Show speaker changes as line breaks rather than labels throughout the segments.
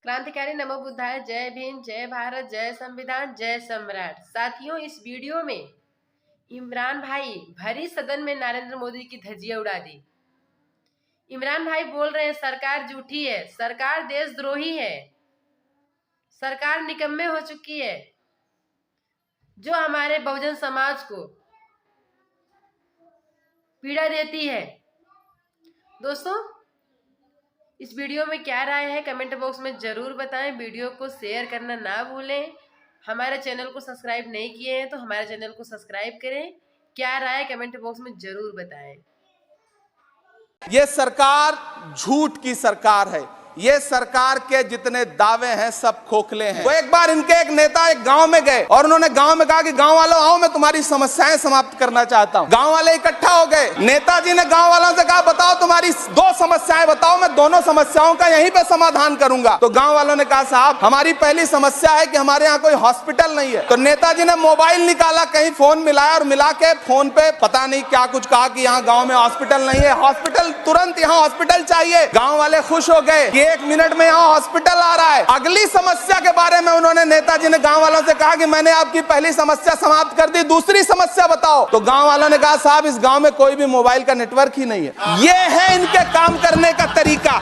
क्रांतिकारी नमो बुद्धाय। जय भीम, जय भारत, जय संविधान, जय सम्राट। साथियों, इस वीडियो में इमरान भाई भरी सदन में नरेंद्र मोदी की धज्जियां उड़ा दी। इमरान भाई बोल रहे हैं सरकार झूठी है, सरकार देशद्रोही है, सरकार निकम्मे हो चुकी है, जो हमारे बहुजन समाज को पीड़ा देती है। दोस्तों, इस वीडियो में क्या राय है कमेंट बॉक्स में जरूर बताएं। वीडियो को शेयर करना ना भूलें। हमारे चैनल को सब्सक्राइब नहीं किए हैं तो हमारे चैनल को सब्सक्राइब करें। क्या राय कमेंट बॉक्स में जरूर बताएं।
ये सरकार झूठ की सरकार है। ये सरकार के जितने दावे हैं सब खोखले हैं। वो एक बार इनके एक नेता एक गांव में गए और उन्होंने गांव में कहा कि गांव वालों आओ, मैं तुम्हारी समस्याएं समाप्त करना चाहता हूं। गांव वाले इकट्ठा हो गए। नेताजी ने गांव वालों से कहा बताओ तुम्हारी दो समस्याएं बताओ, मैं दोनों समस्याओं का यहीं पे समाधान करूंगा। तो गांव वालों ने कहा साहब हमारी पहली समस्या है कि हमारे यहाँ कोई हॉस्पिटल नहीं है। तो नेताजी ने मोबाइल निकाला, कहीं फोन मिलाया और मिला के फोन पे पता नहीं क्या कुछ कहा कि यहाँ गाँव में हॉस्पिटल नहीं है, हॉस्पिटल तुरंत यहाँ हॉस्पिटल चाहिए। गाँव वाले खुश हो गए, 1 मिनट में यहाँ हॉस्पिटल आ रहा है। अगली समस्या के बारे में उन्होंने नेताजी ने गांव वालों से कहा कि मैंने आपकी पहली समस्या समाप्त कर दी, दूसरी समस्या बताओ। तो गांव वालों ने कहा साहब इस गांव में कोई भी मोबाइल का नेटवर्क ही नहीं है। ये है इनके काम करने का तरीका,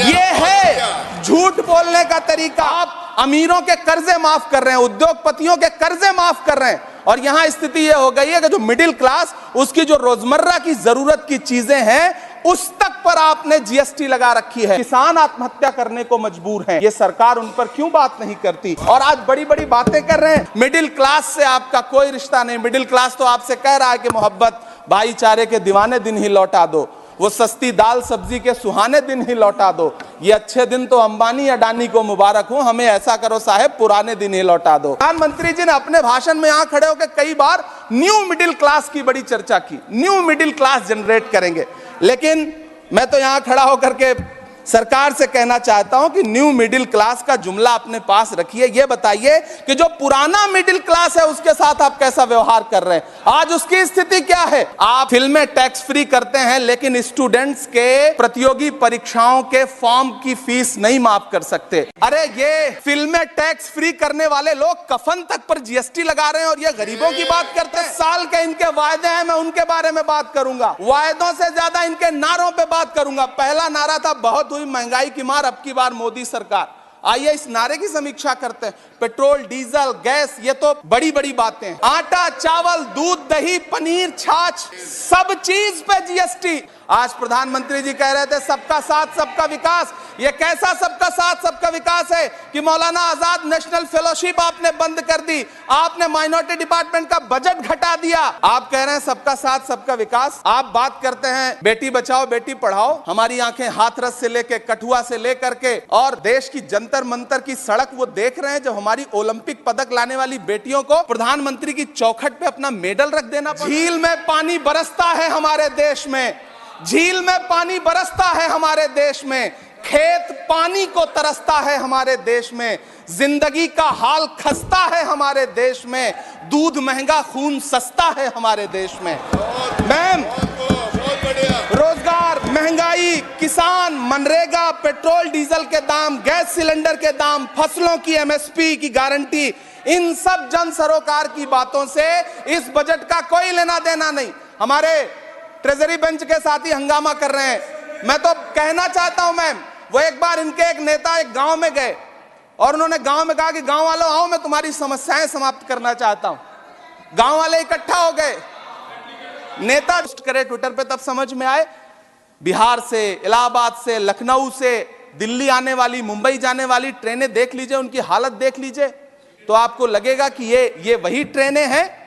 ये है झूठ बोलने का तरीका। आप अमीरों के कर्जे माफ कर रहे हैं, उद्योगपतियों के कर्जे माफ कर रहे हैं, और यहां स्थिति यह हो गई है कि जो मिडिल क्लास उसकी जो रोजमर्रा की जरूरत की चीजें हैं उस तक पर आपने जीएसटी लगा रखी है। किसान आत्महत्या करने को मजबूर हैं। ये सरकार उन पर क्यों बात नहीं करती? और आज बड़ी बड़ी बातें कर रहे हैं। मिडिल क्लास से आपका कोई रिश्ता नहीं। मिडिल क्लास तो आपसे कह रहा है कि मोहब्बत भाईचारे के दीवाने दिन ही लौटा दो, वो सस्ती दाल सब्जी के सुहाने दिन ही लौटा दो। ये अच्छे दिन तो अंबानी अडानी को मुबारक हो, हमें ऐसा करो साहब पुराने दिन ही लौटा दो। प्रधानमंत्री जी ने अपने भाषण में यहां खड़े होकर कई बार न्यू मिडिल क्लास की बड़ी चर्चा की, न्यू मिडिल क्लास जनरेट करेंगे। लेकिन मैं तो यहां खड़ा होकर के सरकार से कहना चाहता हूं कि न्यू मिडिल क्लास का जुमला अपने पास रखिए। ये बताइए कि जो पुराना मिडिल क्लास है उसके साथ आप कैसा व्यवहार कर रहे हैं। आज उसकी स्थिति क्या है? आप फिल्में टैक्स फ्री करते हैं लेकिन स्टूडेंट्स के प्रतियोगी परीक्षाओं के फॉर्म की फीस नहीं माफ कर सकते। अरे ये फिल्में टैक्स फ्री करने वाले लोग कफन तक पर जीएसटी लगा रहे हैं और ये गरीबों की बात करते हैं। साल के इनके वायदे हैं, मैं उनके बारे में बात करूंगा। वायदों से ज्यादा इनके नारों पर बात करूंगा। पहला नारा था बहुत हुई महंगाई की मार, अब की बार मोदी सरकार। आइए इस नारे की समीक्षा करते हैं। पेट्रोल, डीजल, गैस, ये तो बड़ी बड़ी बातें हैं। आटा, चावल, दूध, दही, पनीर, छाछ, सब चीज पे जीएसटी। आज प्रधानमंत्री जी कह रहे थे सबका साथ सबका विकास। ये कैसा सबका साथ सबका विकास है कि मौलाना आजाद नेशनल फेलोशिप आपने बंद कर दी, आपने माइनॉरिटी डिपार्टमेंट का बजट घटा दिया। आप कह रहे हैं सबका साथ सबका विकास। आप बात करते हैं बेटी बचाओ बेटी पढ़ाओ। हमारी आंखें हाथरस से लेके कठुआ से लेकर के और देश की जंतर मंतर की सड़क वो देख रहे हैं जब हमारी ओलंपिक पदक लाने वाली बेटियों को प्रधानमंत्री की चौखट पे अपना मेडल रख देना। झील में पानी बरसता है हमारे देश में, झील में पानी बरसता है हमारे देश में, खेत पानी को तरसता है हमारे देश में, जिंदगी का हाल खस्ता है हमारे देश में, दूध महंगा खून सस्ता है हमारे देश में। मैम, रोजगार, महंगाई, किसान, मनरेगा, पेट्रोल डीजल के दाम, गैस सिलेंडर के दाम, फसलों की एमएसपी की गारंटी, इन सब जन सरोकार की बातों से इस बजट का कोई लेना देना नहीं। हमारे ट्रेजरी बेंच के साथी हंगामा कर रहे हैं। मैं तो कहना चाहता हूं मैम, वो एक बार इनके एक नेता एक गांव में गए और उन्होंने गांव में कहा कि गांव वालों आओ, मैं तुम्हारी समस्याएं समाप्त करना चाहता हूं। गांव वाले इकट्ठा हो गए। नेता पोस्ट करे ट्विटर पे तब समझ में आए बिहार से, इलाहाबाद से, लखनऊ से दिल्ली आने वाली, मुंबई जाने वाली ट्रेनें देख लीजिए, उनकी हालत देख लीजिए तो आपको लगेगा कि ये वही ट्रेनें हैं